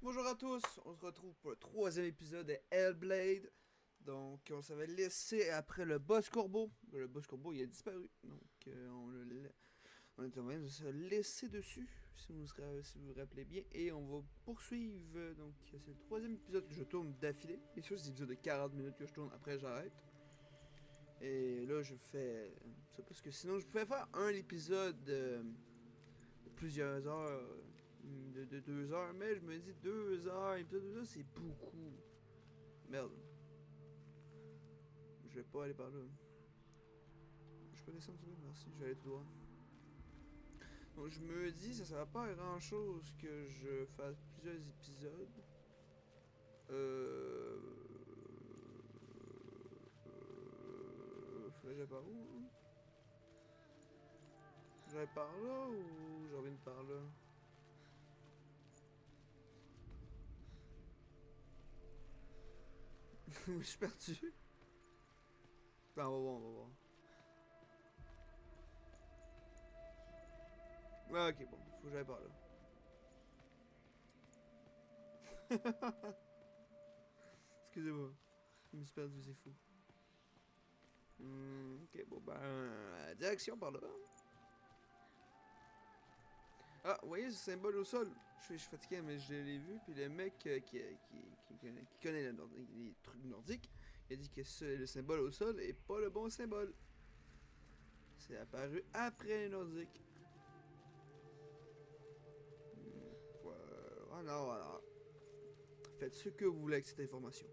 Bonjour à tous, on se retrouve pour le troisième épisode de Hellblade. Donc on s'avait laissé après le boss corbeau. Le boss corbeau il a disparu. Donc on est en train de se laisser dessus, si vous vous rappelez bien. Et on va poursuivre. Donc c'est le troisième épisode que je tourne d'affilée. Et sûr c'est des épisodes de 40 minutes que je tourne, après j'arrête. Et là je fais ça parce que sinon je pouvais faire un épisode de plusieurs heures, de 2 heures, mais je me dis 2 heures, épisode 2 heures, c'est beaucoup. Merde. Je vais pas aller par là. Je peux descendre tout de suite, merci, je vais aller tout droit. Donc je me dis, ça sert pas à grand chose que je fasse plusieurs épisodes. Euh... Faudrait que j'aille par où, hein? J'aille par là ou je reviens par là? Je suis perdu. Attends, on va voir, on va voir. Ah, ok, bon, faut que j'aille par là. Excusez-moi. Je me suis perdu, c'est fou. Ok, bon ben, direction par là. Ah, vous voyez ce symbole au sol? Je suis fatigué, mais je l'ai vu. Puis le mec qui connaît les trucs nordiques, il a dit que le symbole au sol est pas le bon symbole. C'est apparu après les nordiques. Voilà, voilà. Faites ce que vous voulez avec cette information.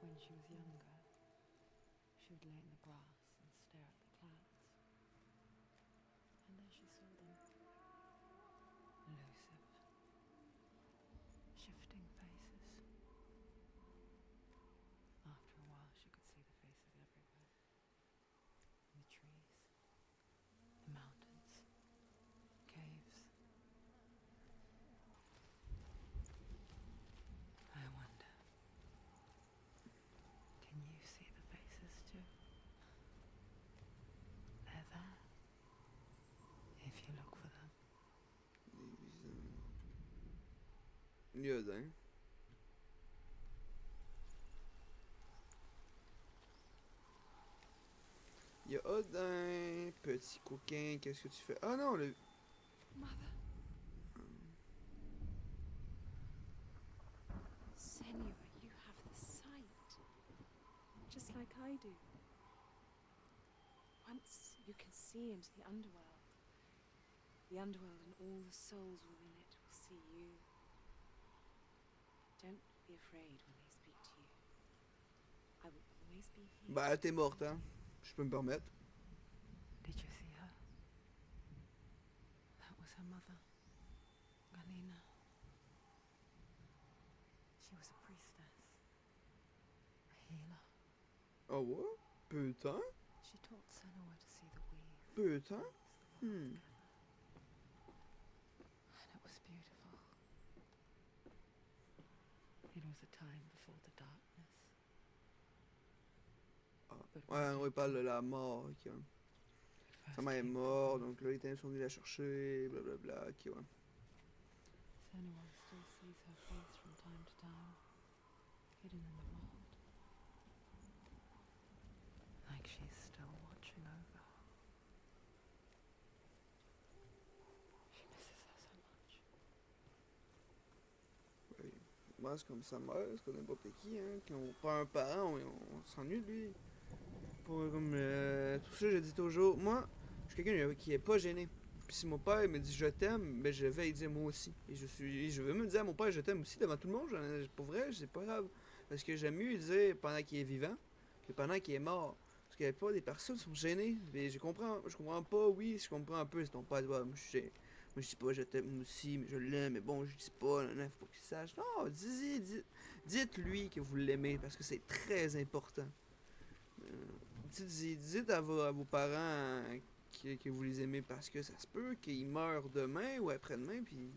When she was younger, she would lay in the grass and stare at the clouds. And as she saw them, elusive, shifting faces. After a while, she could see the faces everywhere. In the trees, the mountains, caves. I wonder, can you see the faces too? They're there, if you look for them. Mieux, Il y a Odin, petit coquin, qu'est-ce que tu fais? Ah non, le. Mother. Senua, you have the sight. Just like I do. Once you can see into the underworld. The underworld and all the souls within it will see you. Don't be afraid when they speak to you. I will always be here. Bah, t'es morte, hein. Je peux me permettre. Did you see her? That was her mother, Galina. She was a priestess, a healer. Oh ouais? Putain? She taught Senua to see the weave. Putain? The world together. And it was beautiful. It was a time before the darkness. Ah. Ouais, on parle de la mort, ok. Sa mère est morte, donc là, les Italiens sont venus la chercher, blablabla, ok, ouais. Senua still sees her face from time to time, hidden in the mold. Like she's still watching over her. She misses her so much. Ouais. Moi, c'est comme sa mère, c'est comme n'importe qui, hein. Quand on perd un parent, on s'ennuie de lui. Pour, comme, tout ça, je dis toujours, moi, je suis quelqu'un qui est pas gêné. Puis si mon père me dit je t'aime, ben je vais lui dire moi aussi. Et je veux me dire à mon père je t'aime aussi devant tout le monde. Pour vrai, c'est pas grave. Parce que j'aime mieux lui dire pendant qu'il est vivant que pendant qu'il est mort. Parce qu'il y a pas des personnes qui sont gênées. Mais je comprends pas, oui, je comprends un peu. C'est ton père, ouais, moi je dis pas je t'aime aussi, mais je l'aime, mais bon, je dis pas, non, faut pas qu'il sache. Non, dites-lui que vous l'aimez parce que c'est très important. Dites à vos parents que vous les aimez parce que ça se peut qu'ils meurent demain ou après-demain, puis vous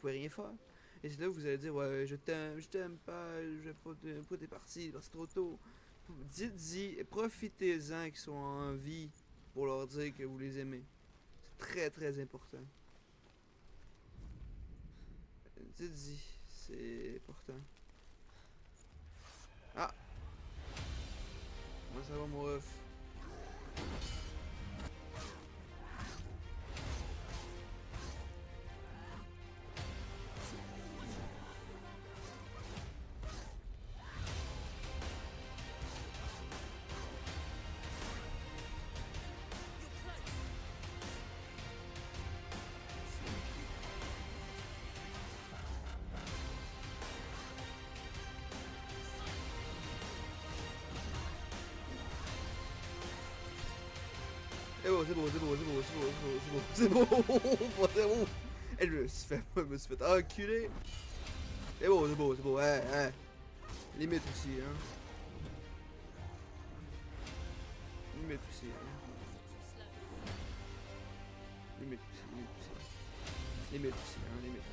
pouvez rien faire. Et c'est là que vous allez dire, ouais, je t'aime pas, je vais pas, pourquoi t'es parti, c'est trop tôt. Dites-y, profitez-en qu'ils sont en vie pour leur dire que vous les aimez. C'est très très important. Dites-y, c'est important. Ah! Comment ça va, mon ref? C'est bon, c'est bon, c'est bon, c'est bon, c'est bon, c'est bon, c'est bon. Eh, je me suis fait enculer. C'est bon, c'est bon, c'est bon, ouais, ouais. Limite aussi, hein. Limite aussi, hein. Limite aussi, limite aussi. Limite aussi, hein, limite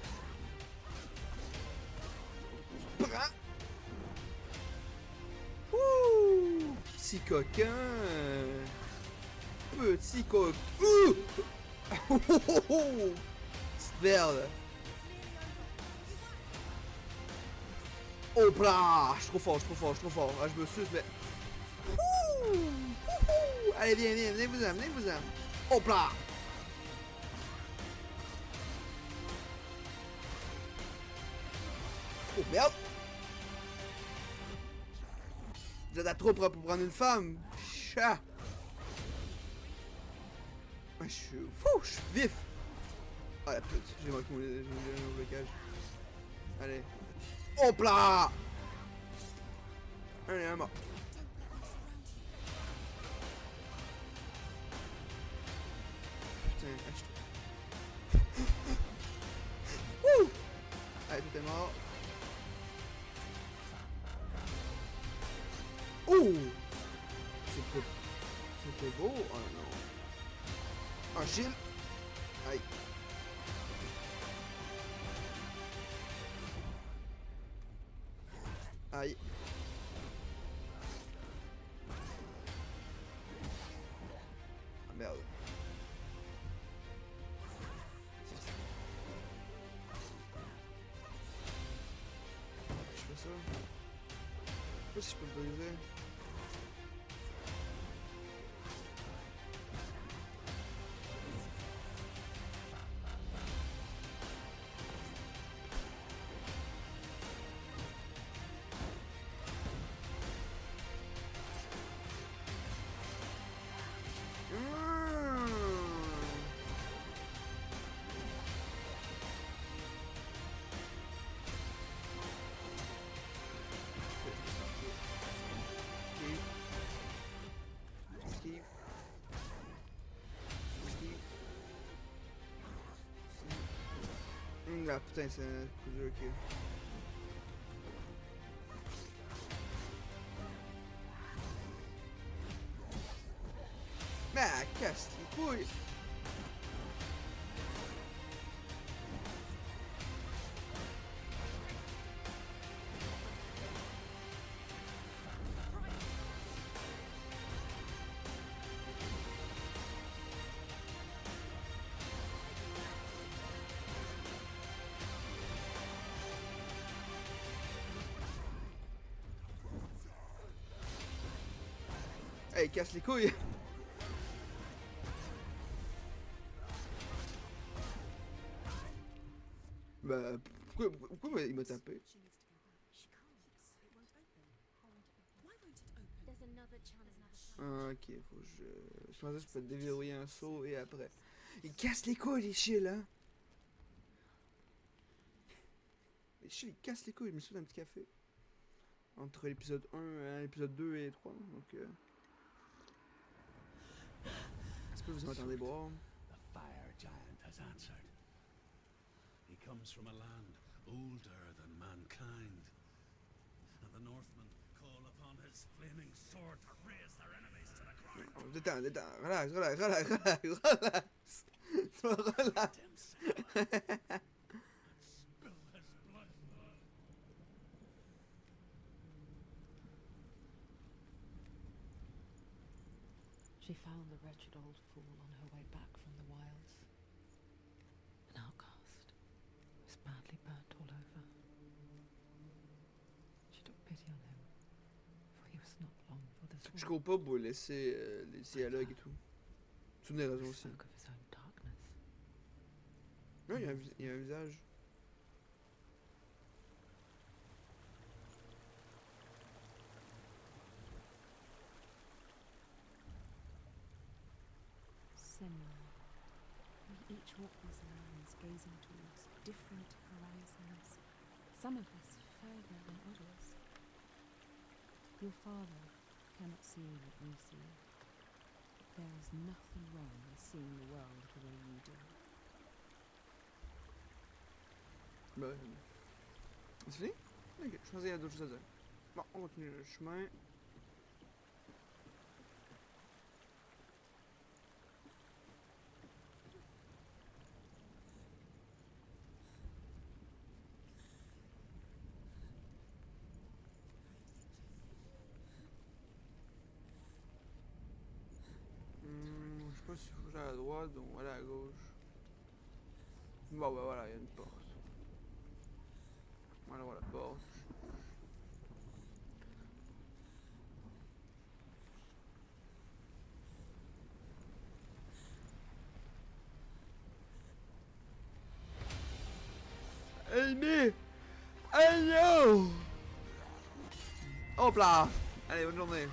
aussi. Prends! Ouh! Petit coquin! Petit coquin! Ouh! Petite merde! Hop là! Je suis trop fort, je suis trop fort, je suis trop fort. Ah, je me suce, mais. Ouh! Ouh! Allez, viens, viens, venez-vous-en, venez-vous-en. Hop là! Oh merde! Vous êtes trop propre pour prendre une femme! Chat! Ah, je suis fou, je suis vif! Ah la pute, j'ai manqué mon blocage. Allez. Hop là! Allez, un mort. Putain, Wouh! Allez, tout est mort. Ouh! C'était beau. Oh non. Un shield. Aïe. Aïe. Ah merde. Je fais ça. Je sais pas si je peux le briser. Ah putain, c'est un coup dur, ok. Mais casse les couilles! Hey, casse les couilles! Bah, pourquoi il m'a tapé? Ah, ok, faut que je pensais que je peux déverrouiller un saut et après. Il casse les couilles, les chiens, hein! Les chiens, ils cassent les couilles, je me suis fait un petit café. Entre l'épisode 1 et l'épisode 2 et 3, donc est-ce que vous entendez boire? The fire giant has answered. He comes from a land older than mankind. And the Northmen call upon his flaming sword to raise their enemies to the ground. Oh, détends, détends, relax, relax, relax, relax, relax. Relax. Spill his blood. She found the wretched old fool on her way back from the wilds. An outcast, was badly burnt all over. je cours pas pour laisser les dialogues et tout. C'est une des raisons aussi. Spoke of his own darkness. Non, il y a un visage. Similar. We each walk these lands gazing towards different horizons, some of us further than others. Your father cannot see what we see. But there is nothing wrong with seeing the world the way you do. Ben. C'est fini? Ok, je pensais qu'il y a d'autres choses à dire. Bon, on continue le chemin. Je sais pas si faut que j'aille à droite ou aller à gauche. Bon, ben voilà, il y a une porte. On va aller voir la porte. Ennemi! Hello! Hop là! Allez, bonne journée.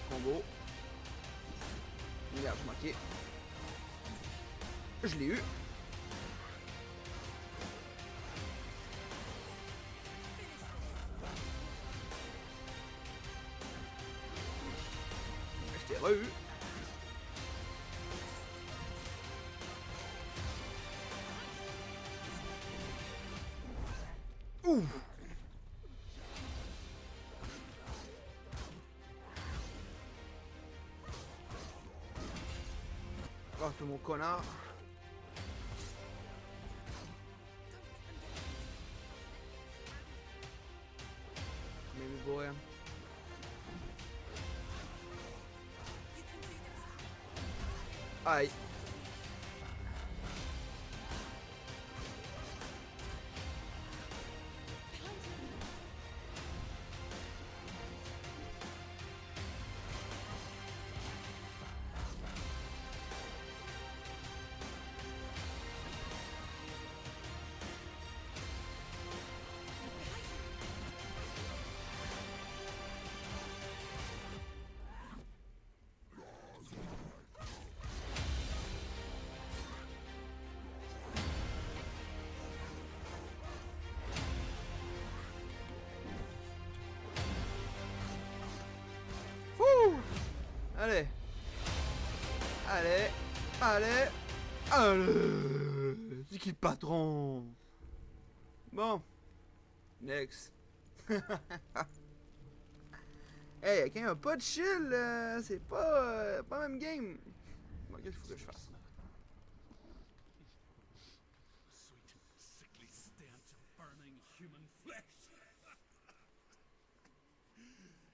Combo. Regarde, je manquais. Je l'ai eu. Je t'ai re-eu. Ouh! Oh, c'est mon connard. Maybe boy. Aïe. Allez. Allez. Allez. Allez. C'est qui le patron? Bon. Next. Hey, quand il y a pas de chill, c'est pas même game. Bon, qu'est-ce qu'il faut que je fasse? Sweet, sickly stench of burning human flesh.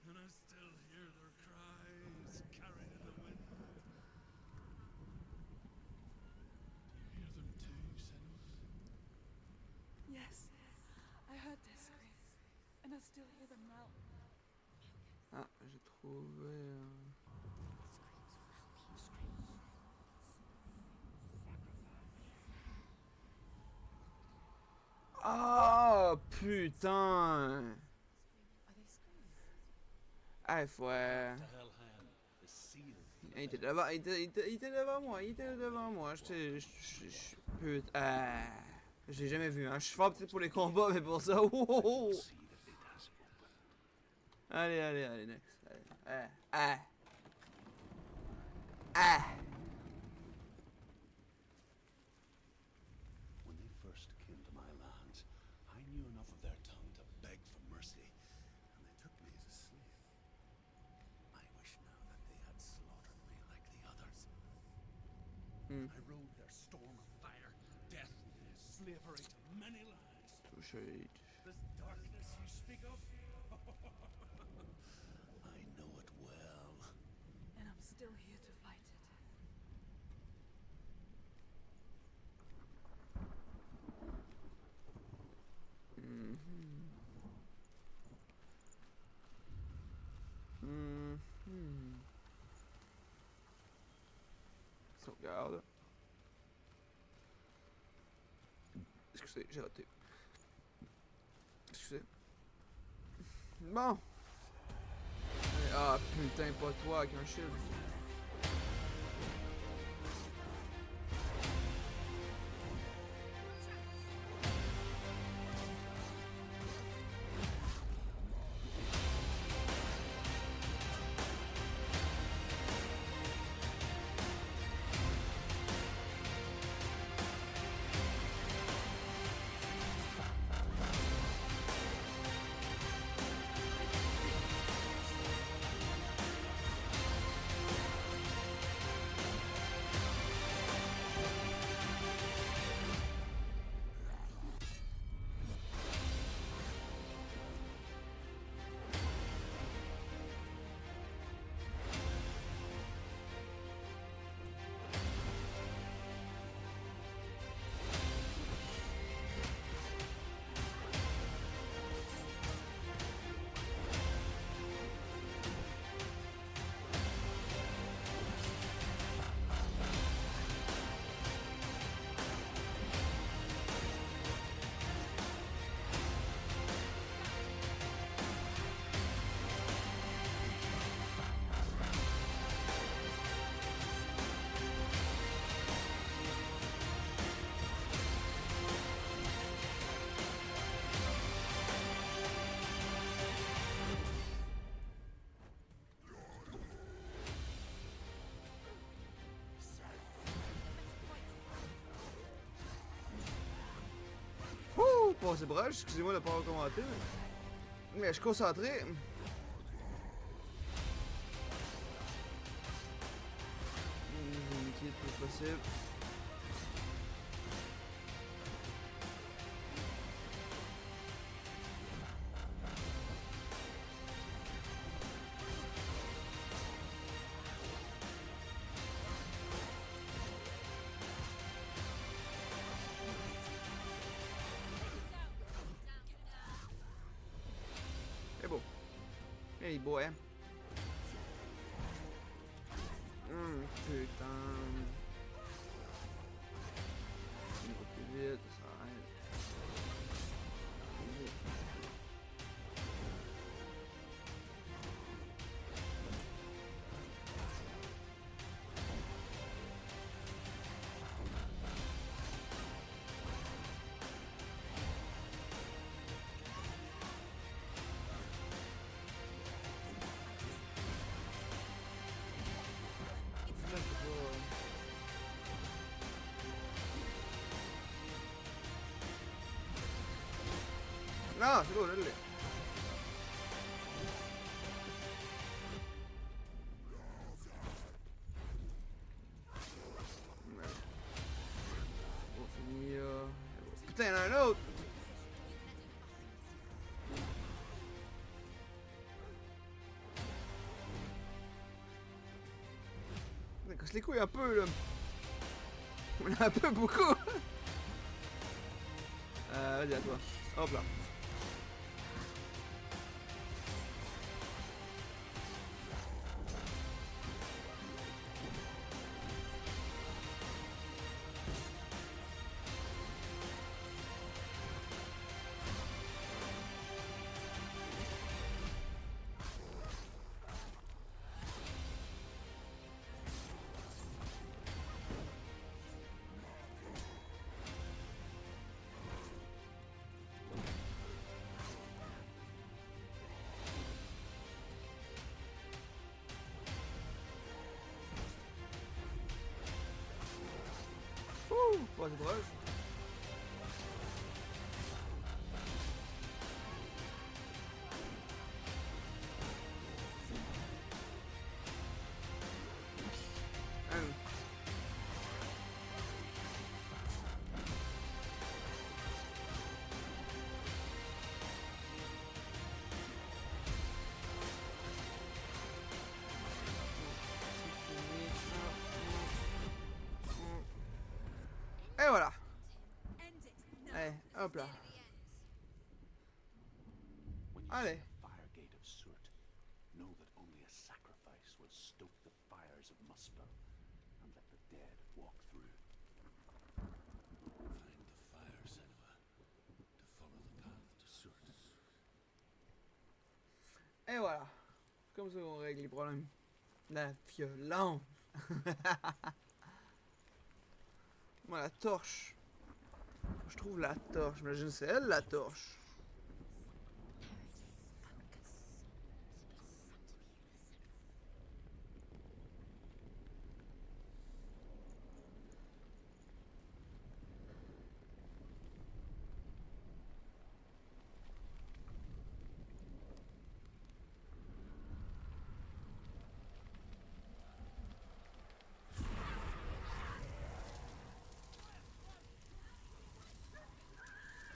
And I still hear their cries carried in the wind. Do you hear them too, Senua? Yes, I heard their screams, and I still hear them now. Ah, j'ai trouvé. Ah, putain! Are they screaming? Ah, faut. The Hellhound is sealed. Il était devant, il était devant moi, il était devant moi. Putain. Je l'ai jamais vu, hein. Je suis fort peut-être pour les combats, mais pour ça. Oh. See that it has opened. Allez, next. Allez. Ah. When they first came to my lands, I knew enough of their tongue to beg for mercy, and they took me as a slave. I wish now that they had slaughtered me like the others. I rode their storm of fire, death, slavery to many lands. Touché. This darkness you speak of, I know it well. And I'm still here to fight it. sauvegarde. Excusez, j'ai raté. Excusez. Bon. Ah putain, pas toi avec un shield. Passé broche, excusez-moi de ne pas avoir commenté. Mais je suis concentré. Je vais me quitter le plus possible. C'est beau. Il est beau, hein? Putain. Il va plus vite, ça arrête. No, c'est beau, je l'ai. On finit. Putain, il y en a un autre! On casse les couilles un peu là. On a un peu beaucoup. Vas-y à toi. Hop là. Pas de broche. Et voilà. Allez, hop là. When you Allez. see the fire gate of Surt, know that only a sacrifice will stoke the fires of Muspel and let the dead walk through. Find the fire, Senua, to follow the path to Surt. Et voilà. C'est comme ça qu'on règle les problèmes. La violence. Moi, la torche. Je trouve la torche. J'imagine c'est elle la torche.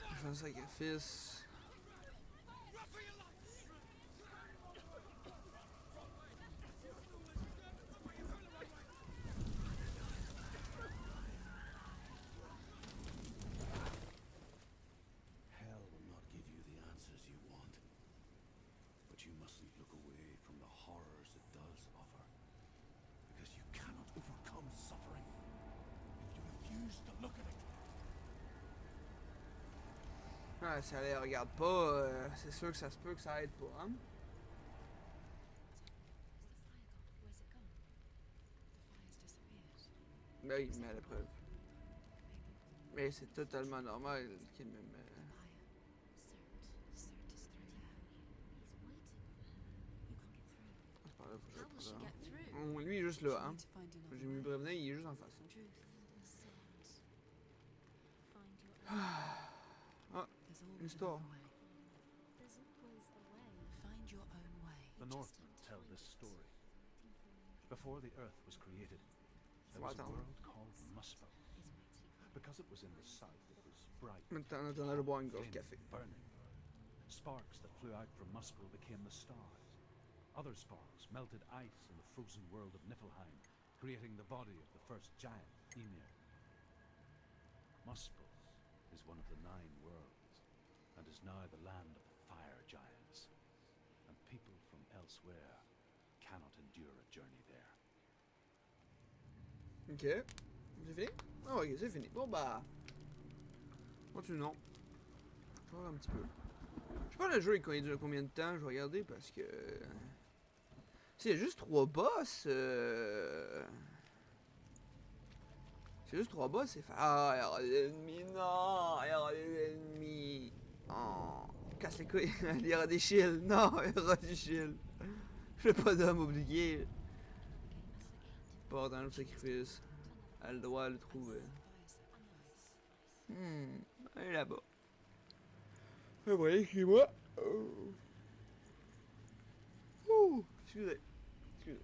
Je fais un sacrifice. Hell will not give you the answers you want. But you mustn't look away from the horrors it does offer. Because you cannot overcome suffering if you refuse to look at it. Ah, si elle les regarde pas, c'est sûr que ça se peut que ça aide pas, hein? Where's it gone? The fire's disappeared. Ben oui, mais à la preuve. Mais c'est totalement normal qu'il me... Fire. Surt is through there. He's waiting for her. You can't get through. C'est par là, faut que How will she j'aille get through? par là. Lui, il est juste là, She'll hein? need to find another J'ai mis way. le prévenir, il est juste en face. Truth. Surt. Find your own. There's always Histoire. another way. There's always a way. Find your own way. The You just Northmen have to tell find this it. story. Waiting for you. Before the earth was created, there Faut was a attendre. world called Muspel. He's waiting for you. Because it was in the south, it was bright, Maintenant, en attendant de boire une gorge de flaming, café. burning. Sparks that flew out from Muspel became the stars. Other sparks melted ice in the frozen world of Niflheim, creating the body of the first giant, Ymir. Muspel is one of the 9 worlds, and is now the land of the fire giants. And people from elsewhere cannot endure a journey there. Ok. C'est fini? Ah ok, c'est fini. Bon bah... Continuons. Je vais voir un petit peu. Je sais pas le jeu il dure combien de temps, je vais regarder parce que... Si, il y a juste 3 boss. C'est juste 3 boss, c'est fait. Ah, il y aura des ennemis, non, il y aura des ennemis. Oh, casse les couilles, il y aura des shields, non, il y aura des shields. Je fais pas d'homme oublié. Pas dans le sacrifice. Elle doit le trouver. Elle est là-bas. Et voilà, écris-moi. Excusez. Excusez.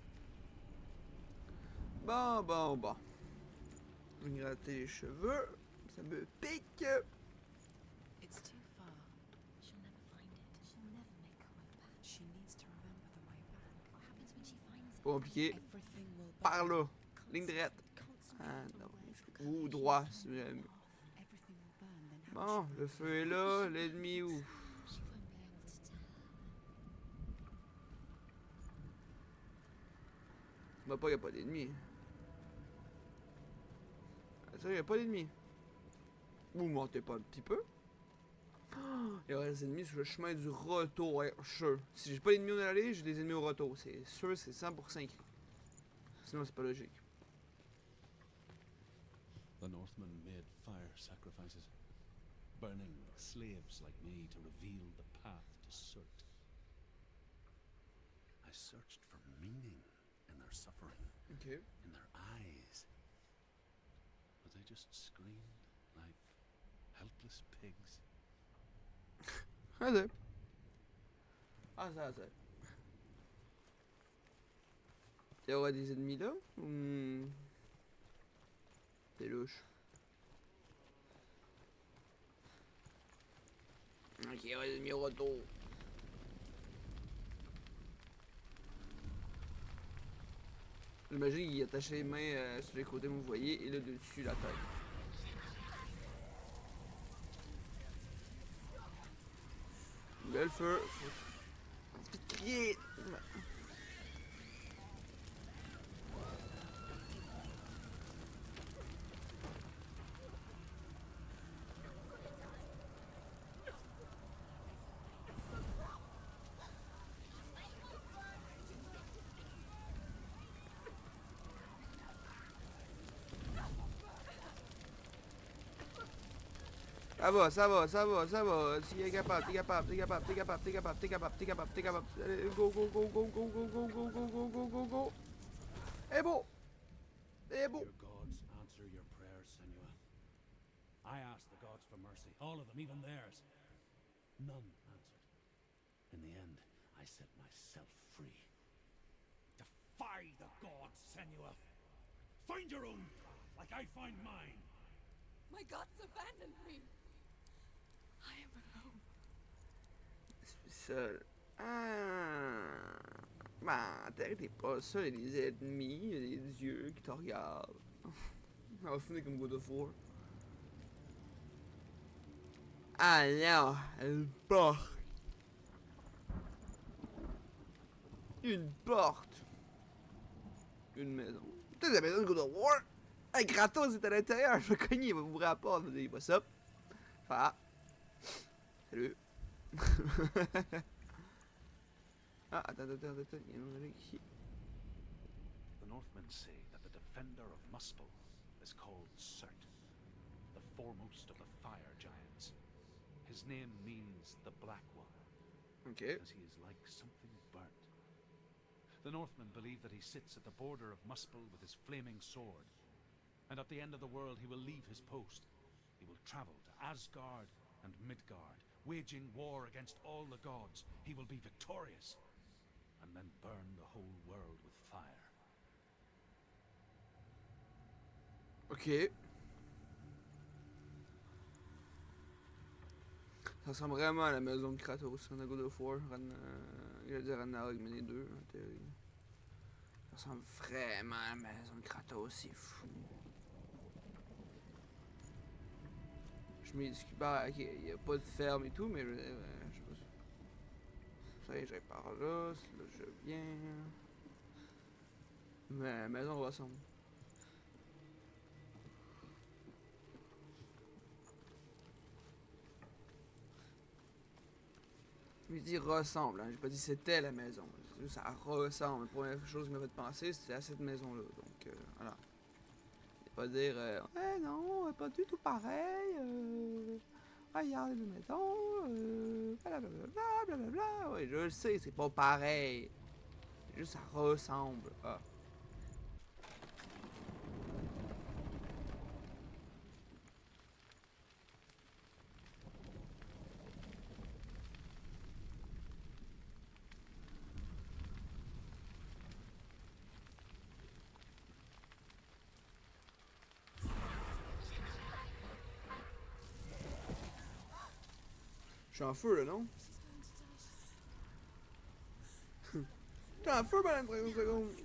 Bon. Je vais me gratter les cheveux. Ça me pique. It's too far. She'll never find it. She'll never make her way back. She needs to remember the way back. What happens when she finds it? Compliqué. Everything will Par burn. là. Ligne droite. Concentrate Ah on non. where Ou she droit, can si vous aimez. Everything will burn. Then how Bon, le feu est là. L'ennemi où? She won't be able to tell. Bah pas, y a pas d'ennemi. Ça, y a pas d'ennemi. Vous mentez pas un petit peu? Il y aura des ennemis sur le chemin du retour, ouais, sure. Si j'ai pas d'ennemis au aller, j'ai des ennemis au retour. C'est sûr, c'est 100% écrit. Sinon, c'est pas logique. The Northmen made fire sacrifices, burning slaves like me to reveal the path to Surt. I searched for meaning in their suffering, Ok. in their eyes. But they just screamed like helpless pigs. Ah, ça. Ah, ça. Il y aura des ennemis là? C'est louche. Ok, il y aura des ennemis au retour. J'imagine qu'il attache les mains sur les côtés, vous voyez, et là dessus la tête. Belle feu. Vite crier. Ça va, ça va, ça va, ça va. Si t'es capable, t'es capable, t'es capable, t'es capable, t'es capable, t'es capable, t'es capable, t'es capable. Allez, go, go, go, go, go, go, go, go, go, go, go, go, go. Eh beau! Eh beau! Your gods answer your prayers, Senua. I asked the gods for mercy, all of them, even theirs. None answered. In the end, I set myself free. Defy the gods, Senua. Find your own path, like I find mine. My gods abandoned me. I am alone. Seul. Ah. Bah, t'es pas seul, il y a des ennemis, il y a des dieux qui te regardent. On va finir comme God of War. Alors, elle porte. Une porte. Une maison. Peut-être la maison de God of War. Hey, Kratos est à l'intérieur, je vais cogner, il va ouvrir la porte, il va dire what's up. Ah. Salut. Ah, attends, il y a un mec ici. The Northmen say that the defender of Muspel is called Surt, the foremost of the fire giants. His name means the Black One, Ok. because he is like something burnt. The Northmen believe that he sits at the border of Muspel with his flaming sword, and at the end of the world he will leave his post. He will travel to Asgard and Midgard, waging war against all the gods. He will be victorious, and then burn the whole world with fire. Ok. Ça ressemble vraiment à la maison de Kratos, dans God of War. Je veux dire Ragnarok, mais les deux, en théorie. Ça ressemble vraiment à la maison de Kratos, c'est fou. Je m'excuse. Bah, ok, il n'y a pas de ferme et tout, mais je sais pas. Ça y est, j'aille par là, c'est là je viens. Mais la maison ressemble. Je dis ressemble, hein. J'ai pas dit c'était la maison. Ça ressemble. La première chose qui m'a fait penser, c'était à cette maison-là. Donc, voilà. Et pas dire, ouais, non, pas du tout pareil. Regarde la maison. Blablabla, blablabla. Ouais, je le sais, c'est pas pareil. Juste, ça ressemble. Ah. Je suis en feu là, non? T'es en feu pendant 30 secondes.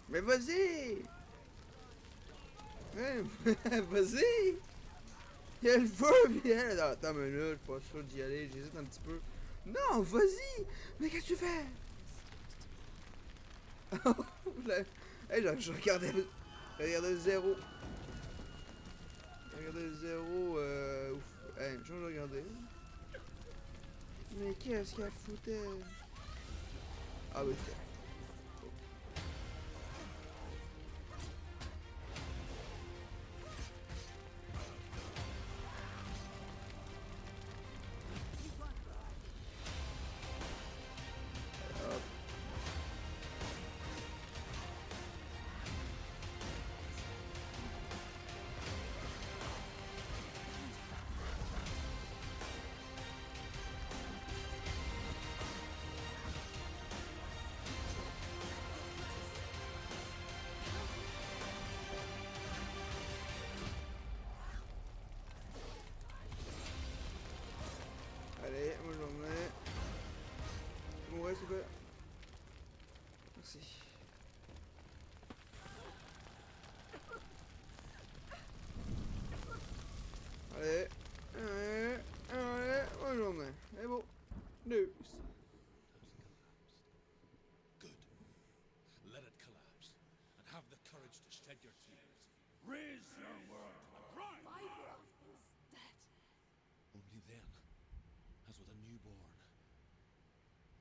Mais vas-y! Ouais, vas-y! Il y a le feu, pis elle. Attends une minute, je suis pas sûr d'y aller, j'hésite un petit peu. Non, vas-y! Mais qu'est-ce que tu fais? Hey, je regardais le zéro. Je regardais le zéro, ouf. Hey, je vais regarder. Mais qu'est-ce qu'elle foutait? Ah, oui, c'était. Allez, moi j'en ai. Ouais, s'il te plaît. Merci. Allez. Allez, moi j'en ai. Et bon. Deux. Sun has collapsed. Good. Raise your world to the prime. My world is dead. Only then, as with a newborn,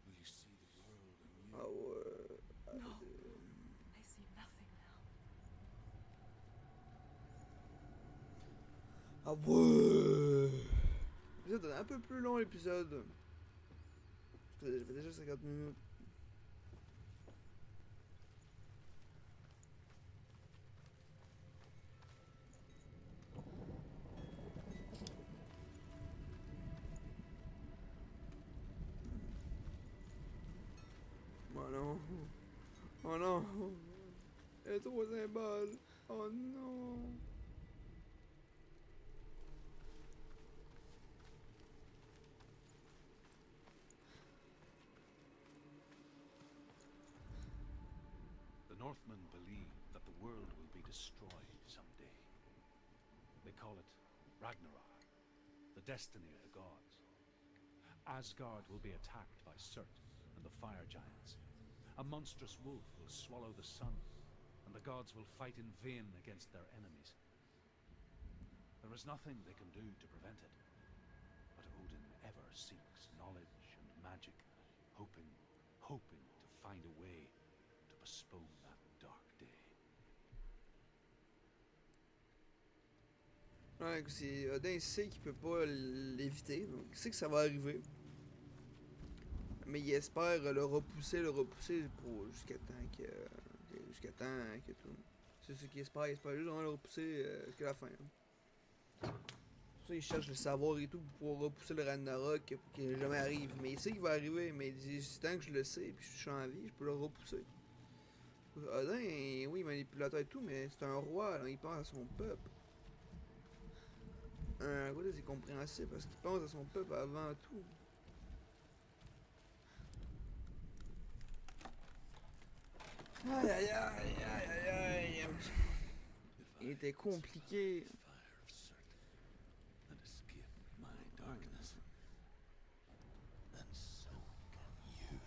will you see the world anew. Ah ouais. No. I see nothing now. Ah ouais. L'épisode est un peu plus long, l'épisode. Ça fait déjà 50 minutes. Oh non. Oh non. Il y a trop de symboles. Oh non. The Northmen believe that the world will be destroyed someday. They call it Ragnarok, the destiny of the gods. Asgard will be attacked by Surt and the fire giants. A monstrous wolf will swallow the sun, and the gods will fight in vain against their enemies. There is nothing they can do to prevent it, but Odin ever seeks knowledge and magic, hoping to find a way to postpone that dark day. Ouais, c'est Odin sait qu'il peut pas l'éviter, donc il sait que ça va arriver. Mais il espère le repousser pour jusqu'à temps que tout. C'est ce qu'il espère, il espère juste vraiment le repousser jusqu'à la fin. Hein. Pour ça, il cherche le savoir et tout pour pouvoir repousser le Ragnarok pour qu'il jamais arrive. Mais il sait qu'il va arriver, mais il dit c'est tant que je le sais puis je suis en vie, je peux le repousser. Odin, oui, manipulateur et tout, mais c'est un roi, là, il pense à son peuple. Un côté, c'est compréhensible parce qu'il pense à son peuple avant tout. Aïe aïe aïe aïe aïe aïe. Il était compliqué. Fire of Surt and escape my darkness. And so can you.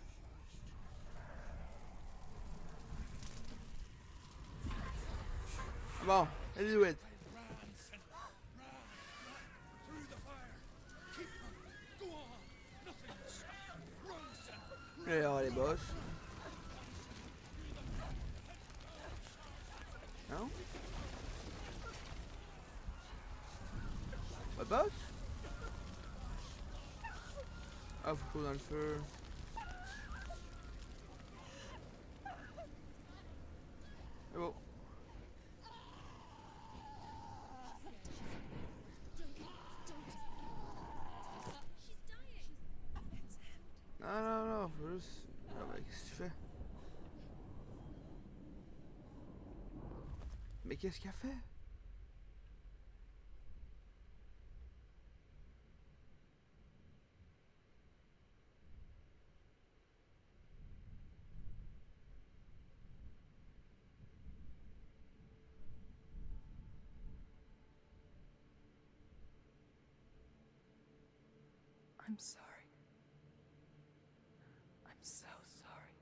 Bon, let's do it. Ran, Senna, ran, through the fire. Keep on, go on, nothing will stop. Run, Senna, Je vais avoir les boss. Non? Pas de boss? Ah, faut courir dans le feu. C'est bon. Non, non, non, faut juste. Ah, bah, qu'est-ce que tu fais? Mais qu'est-ce qu'elle fait? I'm sorry. I'm so sorry.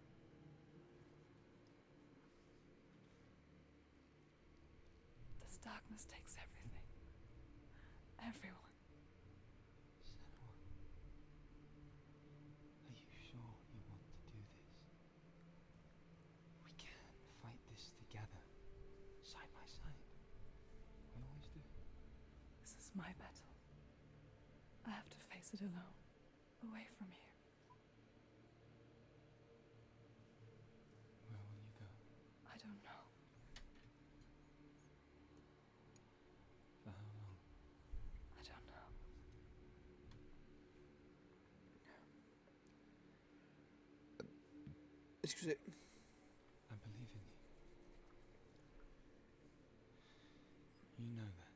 This darkness takes everything. Everyone. Senua, are you sure you want to do this? We can fight this together, side by side. We always do. This is my battle. I have to face it alone, away from here. Where will you go? I don't know. For how long? I don't know. Excusez. I believe in you. You know that.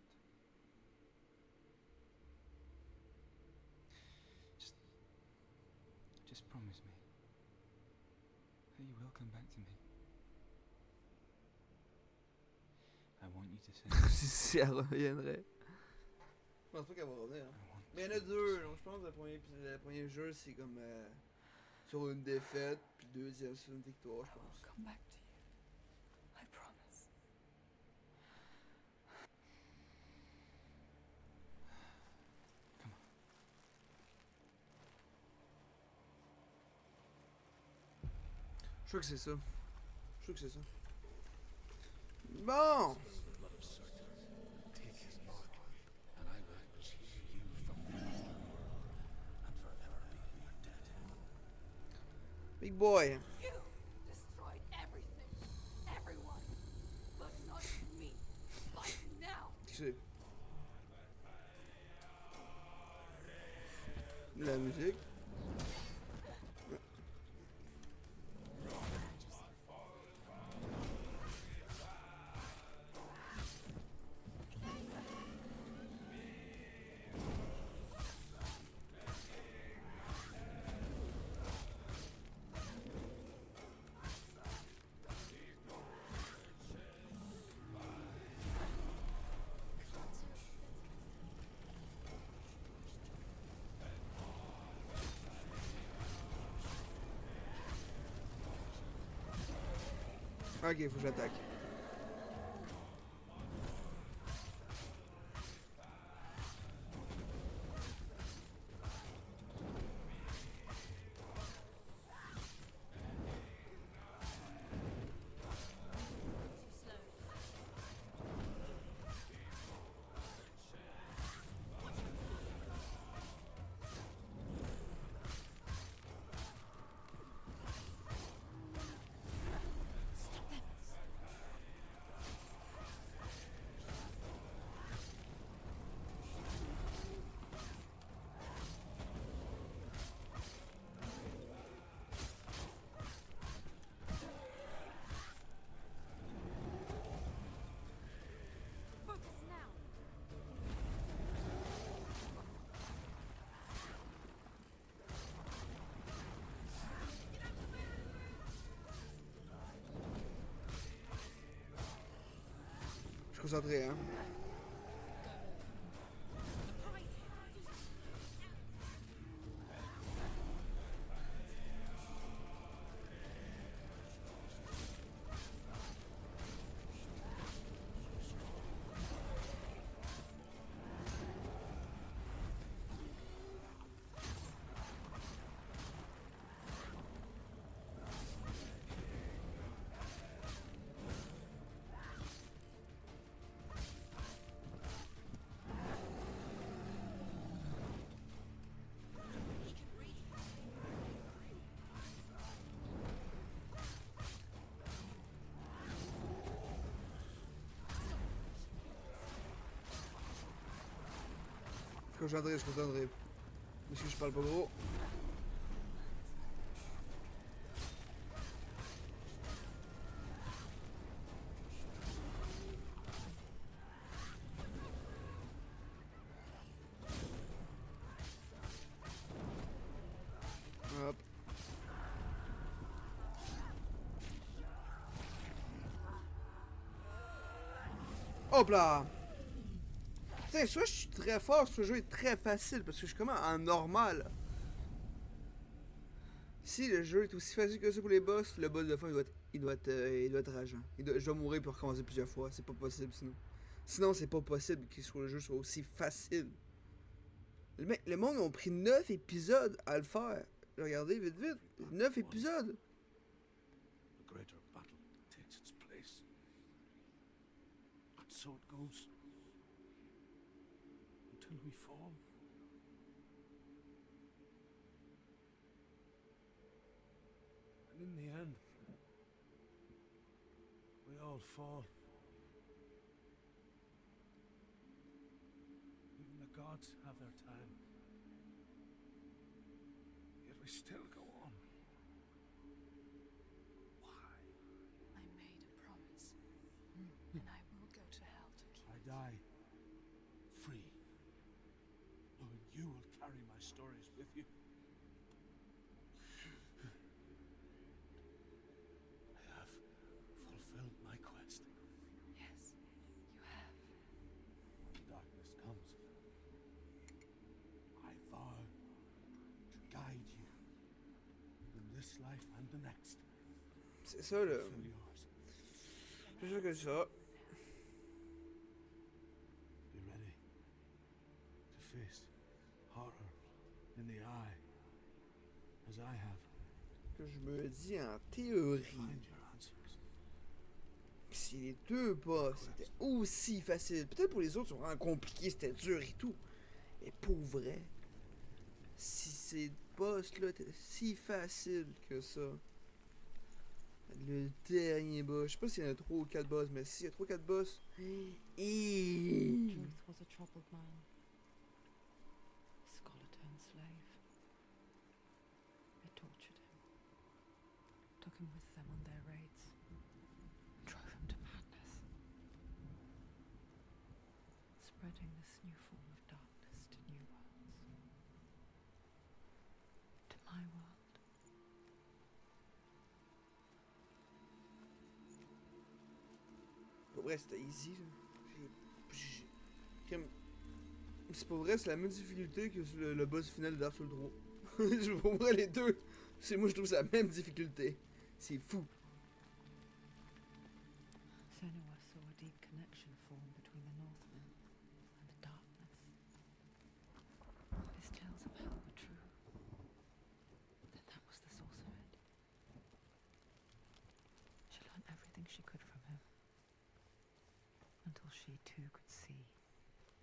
Just promise me that you will come back to me. I want you to say Si elle reviendrait. Je pense pas qu'elle va revenir. Hein. I want Mais il y en a deux, donc je pense que le premier jeu c'est comme sur une défaite, puis le deuxième sur une victoire, je I will pense. come back to you. I promise. crois que c'est ça. Je crois que c'est ça. Bon! Blood of Surt. Take his mark, and I will tear you from the underworld and forever be your dead. Big boy. You destroyed everything, everyone, but not me. Fight now. Qu'est-ce que c'est? La musique. Ok, faut que j'attaque. Focus now. Je suis concentré, hein. Je suis concentré, je suis concentré. Parce que je parle pas gros. Hop. Hop là! Putain, soit je suis très fort, soit le jeu est très facile parce que je suis comme en normal. Si le jeu est aussi facile que ça pour les boss, le boss de fin il doit être rageant. Je dois mourir pour recommencer plusieurs fois, c'est pas possible sinon. Sinon, c'est pas possible que le jeu soit aussi facile. Le monde ont pris 9 épisodes à le faire. Regardez vite vite, 9 épisodes. A greater battle takes its place. And so it goes. Until we fall. And in the end, we all fall. Even the gods have their time. Yet we still go on. Why? I made a promise, and I will go to hell to keep I die free, knowing you will carry my stories with you. I have fulfilled my quest. Yes, you have. When darkness comes, I vow to guide you in this life and the next. C'est ça le. Fulfill yours. C'est sûr que ça. Be ready to face horror in the eye, as I have. que je me dis en théorie, Find your answers. si les deux boss étaient aussi faciles, peut-être pour les autres, c'est vraiment compliqué, c'était dur et tout. Mais pour vrai, si ces boss-là étaient si faciles que ça, le dernier boss, je sais pas s'il y en a 3 ou 4 boss, mais s'il y a 3 ou 4 boss, Truth was a troubled man. Scholar turned slave. They tortured him. Took him with them on their raids. Drove him to madness. Spreading this new form of darkness to new worlds. To my world. pour vrai, c'était easy. Là. Comme- C'est pour vrai, c'est la même difficulté que sur le boss final de Dark Souls 3. Pour vrai, les deux, moi je trouve c'est la même difficulté. C'est fou. Senua saw a deep connection form between the Northmen and the darkness. His tales of hell were true. Then that was the source of it. She learned everything she could from him. Until she too could see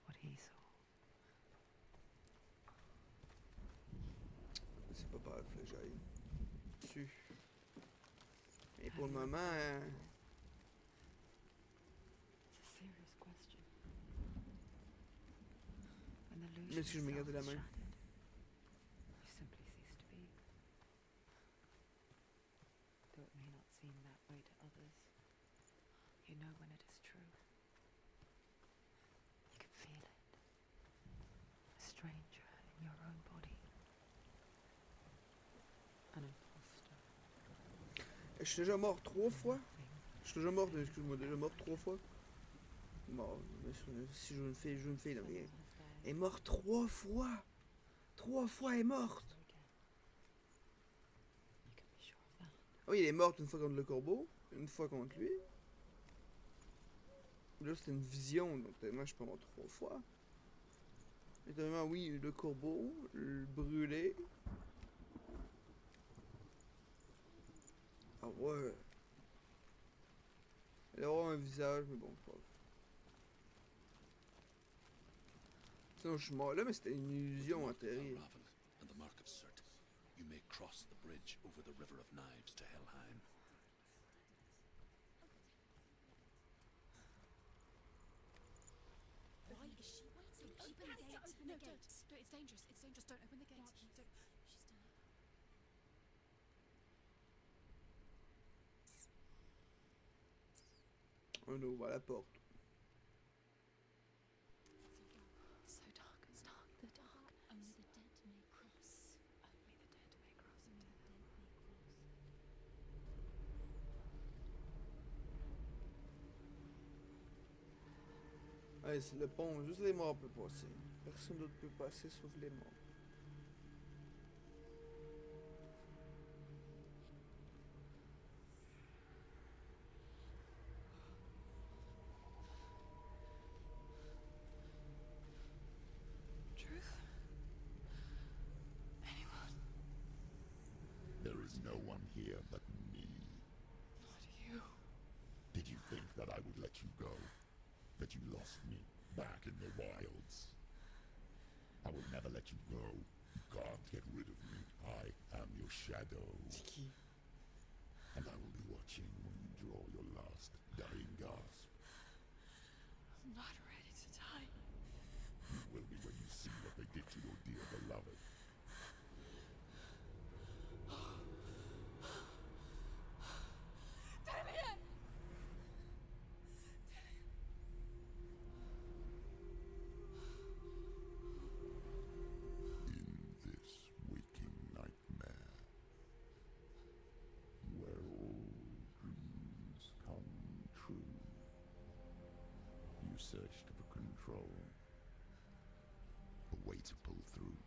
what he saw. C'est pas grave, faut que j'aille dessus. Mais pour le moment, It's a serious question. When the illusion M'excuse, je me itself gardais la is main. shattered, you simply cease to be. Though it may not seem that way to others, you know when it is true. You can feel it. A stranger in your own body. An imposter. je suis déjà mort 3 fois. Nothing. Je suis déjà mort, excuse-moi, déjà mort 3 fois. Bon, si je veux une fille, je veux une fille, non, mais elle est morte 3 fois. 3 fois elle est morte. You can be sure of that. Ah oui, elle est morte une fois contre le corbeau, une fois contre lui. Là, c'était une vision, donc tellement je suis pas mort 3 fois. Mais tellement, oui, le corbeau, le brûlé. Ah ouais. Elle a vraiment un visage, mais bon, c'est pas grave. Sinon, je suis mort là, mais c'était une illusion atterrie. Raven and the Mark of Surt. You may cross the bridge over the River of Knives to Helheim. Why is she waiting? Open the gate. Open the gate. No, it's dangerous. It's dangerous. Don't open the gate. She's done it. On ouvre la porte. It's so dark. It's dark. The dark. Only the dead may cross. Only the dead may cross Only into the hell. dead may cross. Ouais, c'est le pont, juste les morts peuvent passer. Personne d'autre peut passer sauf les morts. Truth? Anyone? There is no one here but me. Not you. Did you think that I would let you go? That you lost me back in the wilds? I will never let you go. You can't get rid of me. I am your shadow. C'est qui? And I will be watching when you draw your last dying gasp. I'm not ready to die. You will be when you see what they did to your dear beloved. Damien! In this waking nightmare, where all dreams come true, you searched for control, a way to pull through.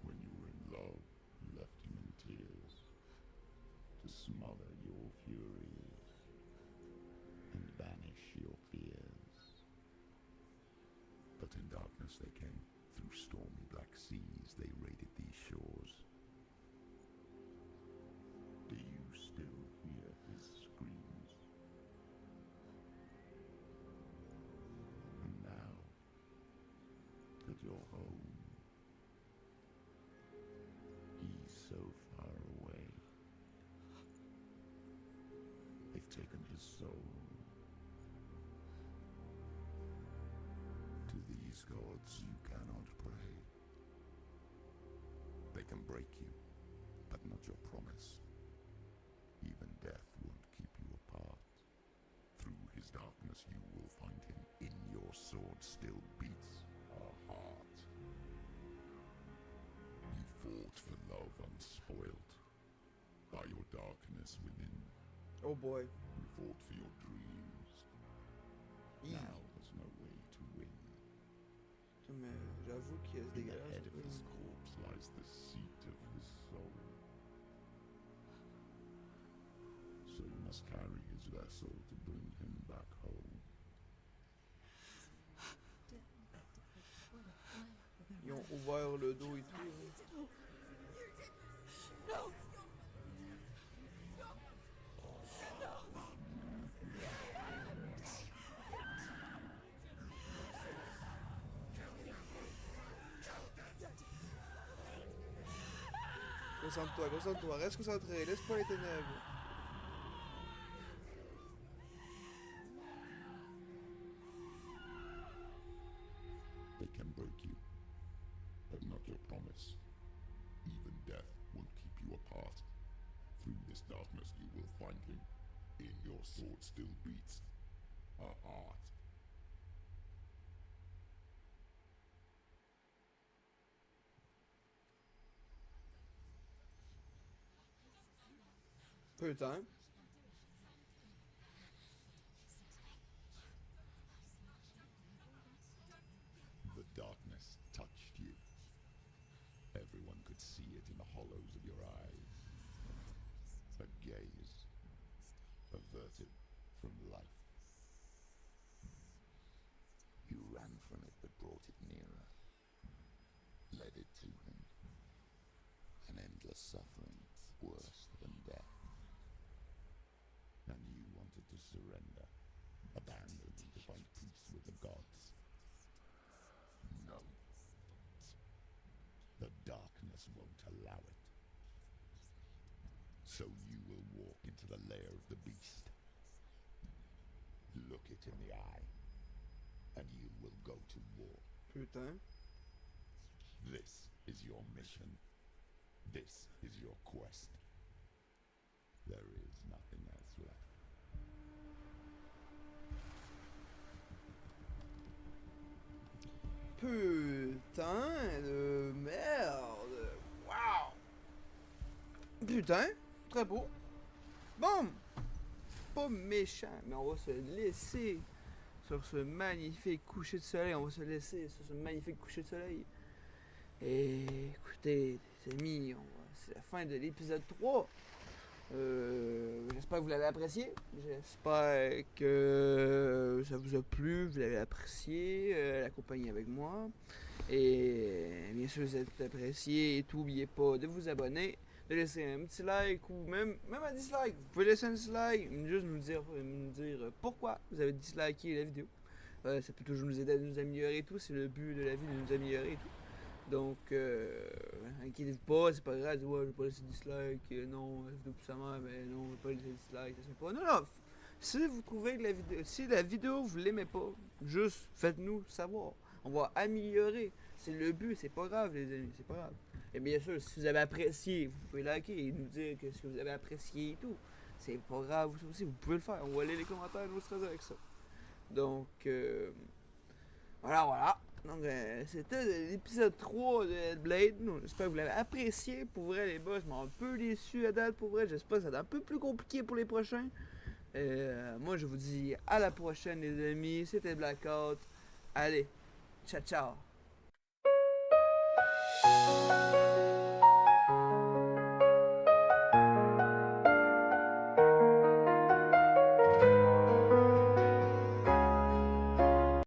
When you were in love, you left you in tears, to smother your furies and banish your fears. But in darkness they came. Through stormy black seas they raided these shores. your home. He's so far away. They've taken his soul. To these gods you cannot pray. They can break you, but not your promise. Even death won't keep you apart. Through his darkness you will find him. In your sword still beats a heart. You fought for love unspoilt. By your darkness within, Oh boy. you fought for your dreams. Now there's no way to win. Mais j'avoue qu'il est In the dégueulasse. head of his corpse lies the seat of his soul. So you must carry his vessel to bring him back home. Ils ont ouvert le dos et tout. Hein. Concentre-toi, concentre-toi, reste concentré, laisse pas les ténèbres. They can break you, but not your promise. Even death won't keep you apart. Through this darkness you will find him. In your sword still beats a heart. Peu de temps. The darkness touched you. Everyone could see it in the hollows of your eyes. A gaze averted from life. You ran from it but brought it nearer. Led it to him. An endless suffering, worse than death. And you wanted to surrender, abandon to find peace with the gods. No. The darkness won't allow it. So you will walk into the lair of the beast. Look it in the eye, and you will go to war. Putain. This is your mission. This is your quest. There is nothing else left. Putain de merde. Wow. Putain, très beau. Bon. Pas méchant, mais on va se laisser sur ce magnifique coucher de soleil. On va se laisser sur ce magnifique coucher de soleil. Et écoutez, les amis, c'est la fin de l'épisode 3. J'espère que vous l'avez apprécié. J'espère que ça vous a plu, vous l'avez apprécié, la compagnie avec moi. Et bien sûr, si vous êtes apprécié et tout, n'oubliez pas de vous abonner, de laisser un petit like ou même un dislike. Vous pouvez laisser un dislike, juste nous dire pourquoi vous avez disliké la vidéo. Ça peut toujours nous aider à nous améliorer et tout. C'est le but de la vie, de nous améliorer et tout. Donc, inquiétez-vous pas, c'est pas grave, ouais, je vais pas laisser dislike, non, la vidéo plus sa mère, mais non, je vais pas laisser dislike, ça se fait pas. Non, non, si vous trouvez que la vidéo, vous l'aimez pas, juste faites-nous savoir. On va améliorer, c'est le but, c'est pas grave, les amis, c'est pas grave. Et bien sûr, si vous avez apprécié, vous pouvez liker et nous dire ce que vous avez apprécié et tout. C'est pas grave, ça aussi, vous pouvez le faire, on va lire les commentaires, nous serons avec ça. Donc, voilà. Donc, c'était l'épisode 3 de Hellblade. J'espère que vous l'avez apprécié. Pour vrai, les boss, je m'en un peu déçu à date. Pour vrai, j'espère que ça va être un peu plus compliqué pour les prochains. Moi, je vous dis à la prochaine, les amis. C'était Blackout. Allez, ciao, ciao.